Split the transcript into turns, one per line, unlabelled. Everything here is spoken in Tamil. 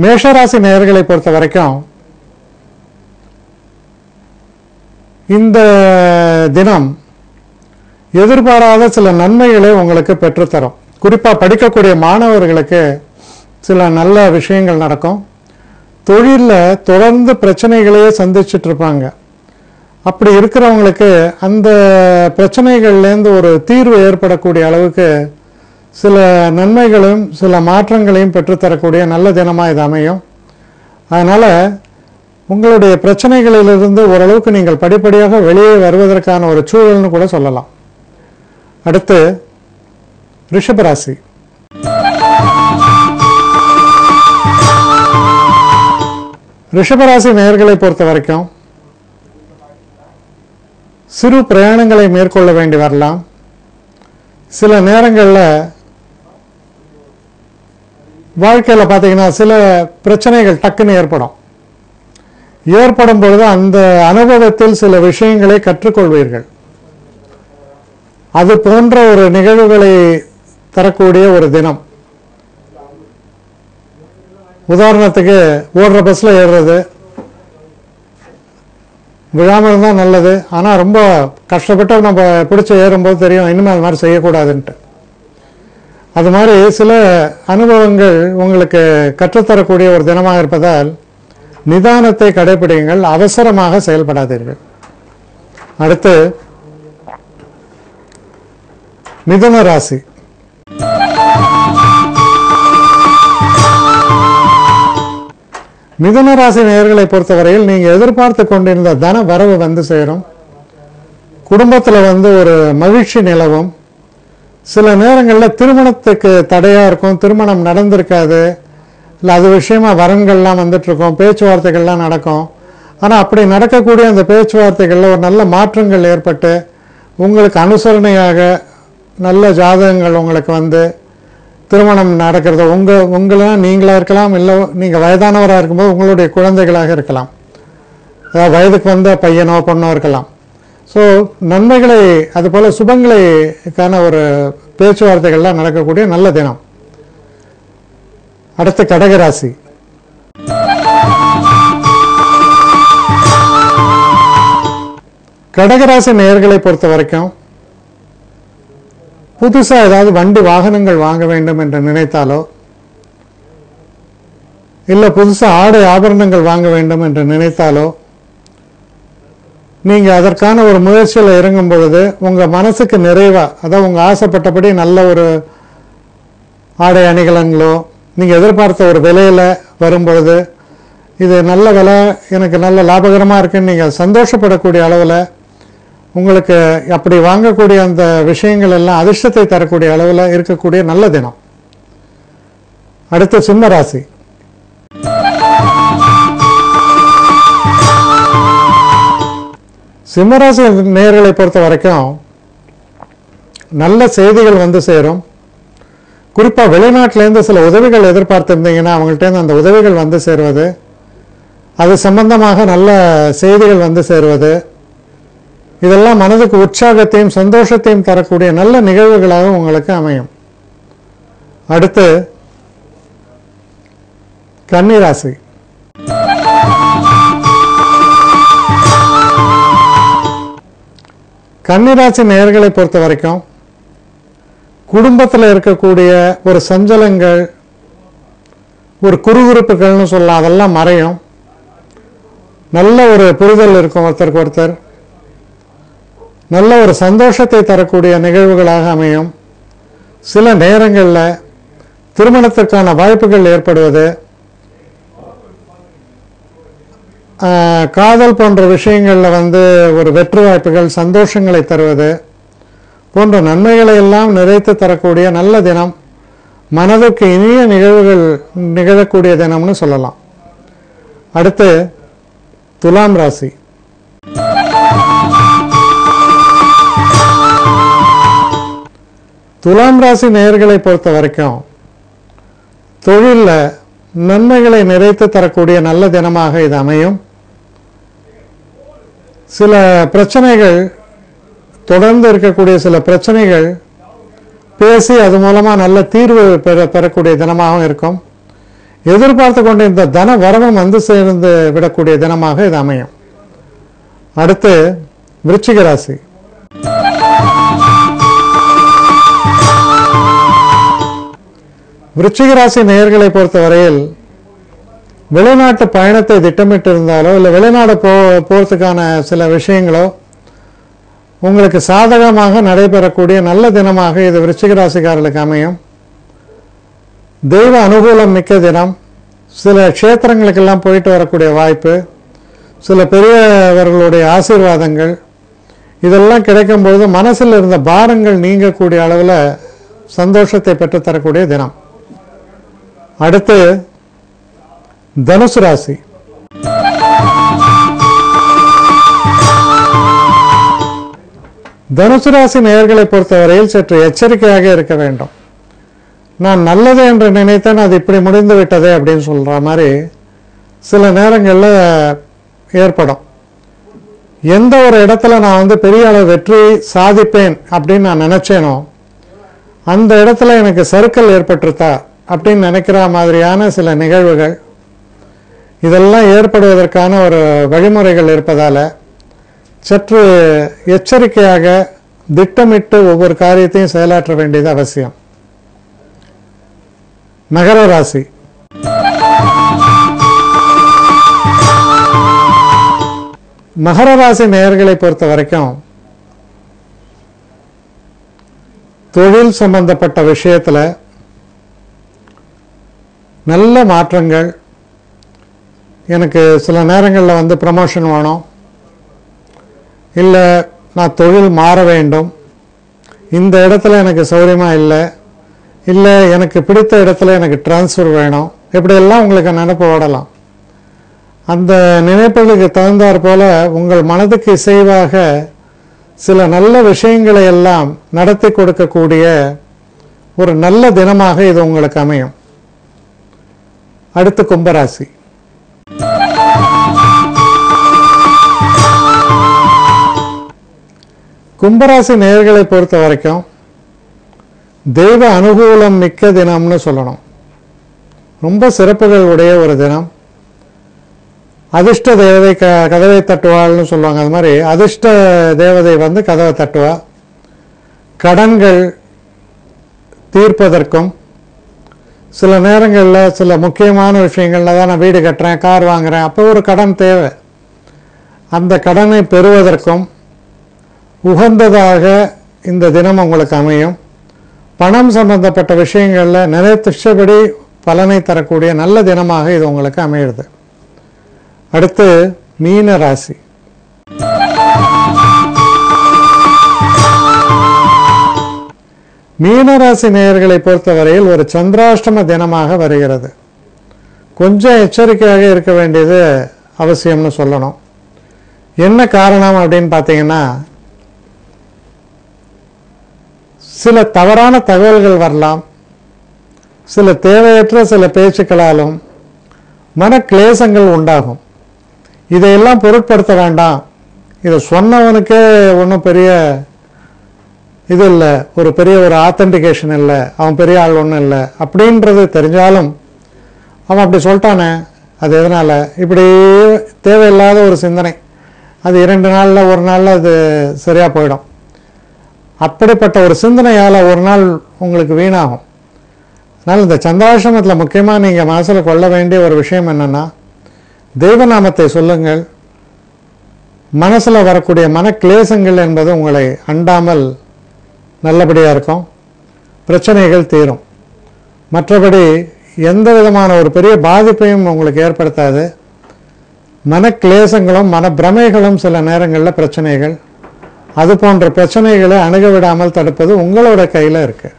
மேஷராசி நேயர்களை பொறுத்த வரைக்கும் இந்த தினம் எதிர்பாராத சில நன்மைகளை உங்களுக்கு பெற்றுத்தரும். குறிப்பாக படிக்கக்கூடிய மாணவர்களுக்கு சில நல்ல விஷயங்கள் நடக்கும். தொழிலில் தொடர்ந்து பிரச்சனைகளையே சந்திச்சுட்டு இருப்பாங்க. அப்படி இருக்கிறவங்களுக்கு அந்த பிரச்சனைகள்லேருந்து ஒரு தீர்வு ஏற்படக்கூடிய அளவுக்கு சில நன்மைகளும் சில மாற்றங்களையும் பெற்றுத்தரக்கூடிய நல்ல தினமாக இது அமையும். அதனால் உங்களுடைய பிரச்சனைகளிலிருந்து ஓரளவுக்கு நீங்கள் படிப்படியாக வெளியே வருவதற்கான ஒரு சூழல்னு கூட சொல்லலாம். அடுத்து ரிஷபராசி. ரிஷபராசி நேயர்களை பொறுத்த வரைக்கும் சிறு பிரயாணங்களை மேற்கொள்ள வேண்டி வரலாம். சில நேரங்களில் வாழ்க்கையில் பார்த்தீங்கன்னா சில பிரச்சனைகள் டக்குன்னு ஏற்படும் பொழுது அந்த அனுபவத்தில் சில விஷயங்களை கற்றுக்கொள்வீர்கள். அது போன்ற ஒரு நிகழ்வுகளை தரக்கூடிய ஒரு தினம். உதாரணத்துக்கு ஓடுற பஸ்ஸில் ஏறுறது விழாமல் இருந்தால் நல்லது. ஆனால் ரொம்ப கஷ்டப்பட்டு நம்ம பிடிச்சி ஏறும்போது தெரியும் இனிமேல் அது மாதிரி செய்யக்கூடாதுன்ட்டு. அது மாதிரி சில அனுபவங்கள் உங்களுக்கு கற்றுத்தரக்கூடிய ஒரு தினமாக இருப்பதால் நிதானத்தை கடைபிடியுங்கள், அவசரமாக செயல்படாதீர்கள். அடுத்து மிதுன ராசி. மிதுன ராசி நேயர்களை பொறுத்தவரையில் நீங்கள் எதிர்பார்த்து கொண்டிருந்த தன வரவு வந்து சேரும். குடும்பத்தில் ஒரு மகிழ்ச்சி நிலவும். சில நேரங்களில் திருமணத்துக்கு தடையாக இருக்கும், திருமணம் நடந்திருக்காது, இல்லை அது விஷயமா வரன்கள்லாம் வந்துட்டுருக்கோம், பேச்சுவார்த்தைகள்லாம் நடக்கும். ஆனால் அப்படி நடக்கக்கூடிய அந்த பேச்சுவார்த்தைகளில் ஒரு நல்ல மாற்றங்கள் ஏற்பட்டு உங்களுக்கு அனுசரணையாக நல்ல ஜாதகங்கள் உங்களுக்கு திருமணம் நடக்கிறது. உங்களாம் நீங்களாக இருக்கலாம், இல்லை நீங்கள் வயதானவராக இருக்கும்போது உங்களுடைய குழந்தைகளாக இருக்கலாம், அதாவது வயதுக்கு வந்த பையனோ பொண்ணோ இருக்கலாம். ஸோ நன்மைகளை அதுபோல் சுபங்களுக்கான ஒரு பேச்சுவார்த்தைகள்லாம் நடக்கக்கூடிய நல்ல தினம். அடுத்து கடகராசி. கடகராசி நேயர்களை பொறுத்த வரைக்கும் புதுசாக ஏதாவது வண்டி வாகனங்கள் வாங்க வேண்டும் என்று நினைத்தாலோ, இல்லை புதுசாக ஆடை ஆபரணங்கள் வாங்க வேண்டும் என்று நினைத்தாலோ, நீங்கள் அதற்கான ஒரு முயற்சியில் இறங்கும் பொழுது உங்கள் மனசுக்கு நிறைவாக, அதாவது உங்கள் ஆசைப்பட்டபடி நல்ல ஒரு ஆடை அணிகலன்களோ நீங்கள் எதிர்பார்த்த ஒரு விலையில் வரும்பொழுது இது நல்ல விலை, எனக்கு நல்ல லாபகரமாக இருக்குன்னு நீங்கள் சந்தோஷப்படக்கூடிய அளவில் உங்களுக்கு அப்படி வாங்கக்கூடிய அந்த விஷயங்கள் எல்லாம் அதிர்ஷ்டத்தை தரக்கூடிய அளவில் இருக்கக்கூடிய நல்ல தினம். அடுத்து சிம்ம ராசி. சிம்மராசி நேயர்களை பொறுத்த வரைக்கும் நல்ல செய்திகள் வந்து சேரும். குறிப்பாக வெளிநாட்டிலேருந்து சில உதவிகள் எதிர்பார்த்துருந்தீங்கன்னா அவங்கள்ட்டேருந்து அந்த உதவிகள் வந்து சேருவது, அது சம்பந்தமாக நல்ல செய்திகள் வந்து சேருவது, இதெல்லாம் மனதுக்கு உற்சாகத்தையும் சந்தோஷத்தையும் தரக்கூடிய நல்ல நிகழ்வுகளாக உங்களுக்கு அமையும். அடுத்து கன்னிராசி. கன்னிராசி நேயர்களை பொறுத்த வரைக்கும் குடும்பத்தில் இருக்கக்கூடிய ஒரு சஞ்சலங்கள், ஒரு குறுகுறுப்புகள்னு சொல்லலாம், அதெல்லாம் மறையும். நல்ல ஒரு புரிதல் இருக்கும், ஒருத்தருக்கு ஒருத்தர் நல்ல ஒரு சந்தோஷத்தை தரக்கூடிய நிகழ்வுகளாக அமையும். சில நேரங்களில் திருமணத்திற்கான வாய்ப்புகள் ஏற்படுவது, காதல் போன்ற விஷயங்களில் ஒரு வெற்றி வாய்ப்புகள், சந்தோஷங்களை தருவது போன்ற நன்மைகளை எல்லாம் நிறைத்து தரக்கூடிய நல்ல தினம், மனதுக்கு இனிய நிகழ்வுகள் நிகழக்கூடிய தினம்னு சொல்லலாம். அடுத்து துலாம் ராசி. துலாம் ராசி நேயர்களை பொறுத்த வரைக்கும் தொழிலில் நன்மைகளை நிறைத்து தரக்கூடிய நல்ல தினமாக இது அமையும். சில பிரச்சனைகள் தொடர்ந்து இருக்கக்கூடிய சில பிரச்சனைகள் பேசி அது மூலமாக நல்ல தீர்வு பெறக்கூடிய தினமாகவும் இருக்கும். எதிர்பார்த்து கொண்ட இந்த தன வரவும் வந்து சேர்ந்து விடக்கூடிய தினமாக இது அமையும். அடுத்து விருச்சிக ராசி. விருச்சிக ராசி நேயர்களை பொறுத்தவரையில் வெளிநாட்டு பயணத்தை திட்டமிட்டு இருந்தாலோ இல்லை வெளிநாடு போகிறதுக்கான சில விஷயங்களோ உங்களுக்கு சாதகமாக நடைபெறக்கூடிய நல்ல தினமாக இது விருச்சிக ராசிக்காரர்களுக்கு அமையும். தெய்வ அனுகூலம் மிக்க தினம். சில க்ஷேத்திரங்களுக்கெல்லாம் போயிட்டு வரக்கூடிய வாய்ப்பு, சில பெரியவர்களுடைய ஆசீர்வாதங்கள் இதெல்லாம் கிடைக்கும்பொழுது மனசில் இருந்த பாரங்கள் நீங்கக்கூடிய அளவில் சந்தோஷத்தை பெற்றுத்தரக்கூடிய தினம். அடுத்து தனுசு ராசி. தனுசு ராசி நேயர்களை பொறுத்தவரையில் சற்று எச்சரிக்கையாக இருக்க வேண்டும். நான் நல்லது என்று நினைத்தேன், அது இப்படி முடிந்து விட்டதே அப்படின்னு சொல்கிற மாதிரி சில நேரங்களில் ஏற்படும். எந்த ஒரு இடத்துல நான் பெரிய அளவு வெற்றி சாதிப்பேன் அப்படின்னு நான் நினச்சேனோ அந்த இடத்துல எனக்கு சறுக்கல் ஏற்பட்டுருத்தா அப்படின்னு நினைக்கிற மாதிரியான சில நிகழ்வுகள் இதெல்லாம் ஏற்படுவதற்கான ஒரு வழிமுறைகள் இருப்பதால் சற்று எச்சரிக்கையாக திட்டமிட்டு ஒவ்வொரு காரியத்தையும் செயலாற்ற வேண்டியது அவசியம். மகர ராசி. மகர ராசி நேயர்களை பொறுத்த வரைக்கும் தொழில் சம்பந்தப்பட்ட விஷயத்தில் நல்ல மாற்றங்கள். எனக்கு சில நேரங்களில் ப்ரமோஷன் வேணும், இல்லை நான் தொழில் மாற வேண்டும், இந்த இடத்துல எனக்கு சௌகரியமாக இல்லை எனக்கு பிடித்த இடத்துல எனக்கு டிரான்ஸ்ஃபர் வேணும், இப்படியெல்லாம் உங்களுக்கு நினைப்பு ஓடலாம். அந்த நினைப்புகளுக்கு தகுந்தாற் போல உங்கள் மனதுக்கு இசைவாக சில நல்ல விஷயங்களை எல்லாம் நடத்தி கொடுக்கக்கூடிய ஒரு நல்ல தினமாக இது உங்களுக்கு அமையும். அடுத்து கும்பராசி. கும்பராசி நேயர்களை பொறுத்த வரைக்கும் தெய்வ அனுகூலம் மிக்க தினம்னு சொல்லணும். ரொம்ப சிறப்புகள் உடைய ஒரு தினம். அதிர்ஷ்ட தேவதை கதவை தட்டுவாள்னு சொல்லுவாங்க. அது மாதிரி அதிர்ஷ்ட தேவதை கதவை தட்டுவா. கடன்கள் தீர்ப்பதற்கும் சில நேரங்களில் சில முக்கியமான விஷயங்களில் தான் நான் வீடு கட்டுறேன், கார் வாங்குகிறேன், அப்போ ஒரு கடன் தேவை. அந்த கடனை பெறுவதற்கும் உகந்ததாக இந்த தினம் உங்களுக்கு அமையும். பணம் சம்பந்தப்பட்ட விஷயங்களில் நினைத்தபடி பலனை தரக்கூடிய நல்ல தினமாக இது உங்களுக்கு அமைகிறது. அடுத்து மீன ராசி. மீனராசி நேயர்களை பொறுத்தவரையில் ஒரு சந்திராஷ்டம தினமாக வருகிறது. கொஞ்சம் எச்சரிக்கையாக இருக்க வேண்டியது அவசியம்னு சொல்லணும். என்ன காரணம் அப்படின்னு பார்த்தீங்கன்னா, சில தவறான தகவல்கள் வரலாம். சில தேவையற்ற சில பேச்சுக்களாலும் மன கிளேசங்கள் உண்டாகும். இதையெல்லாம் பொருட்படுத்த வேண்டாம். இதை சொன்னவனுக்கே ஒன்றும் பெரிய இது இல்லை, ஒரு பெரிய ஒரு ஆத்தென்டிகேஷன் இல்லை, அவன் பெரிய ஆள் ஒன்றும் இல்லை அப்படின்றது தெரிஞ்சாலும் அவன் அப்படி சொல்லிட்டானே, அது எதனால் இப்படி தேவையில்லாத ஒரு சிந்தனை. அது 2 நாளில் ஒரு நாளில் அது சரியாக போயிடும். அப்படிப்பட்ட ஒரு சிந்தனையால் ஒரு நாள் உங்களுக்கு வீணாகும். அதனால் இந்த சந்திராஷ்டமத்தில் முக்கியமாக நீங்கள் மனசில் கொள்ள வேண்டிய ஒரு விஷயம் என்னென்னா, தெய்வநாமத்தை சொல்லுங்கள். மனசில் வரக்கூடிய மன கிளேசங்கள் என்பது உங்களை அண்டாமல் நல்லபடியாக இருக்கும். பிரச்சனைகள் தீரும். மற்றபடி எந்த விதமான ஒரு பெரிய பாதிப்பையும் உங்களுக்கு ஏற்படுத்தாது. மன கிளேசங்களும் மன பிரமைகளும் சில நேரங்களில் பிரச்சனைகள், அது போன்ற பிரச்சனைகளை அணுக விடாமல் தடுப்பது உங்களோட கையில் இருக்குது.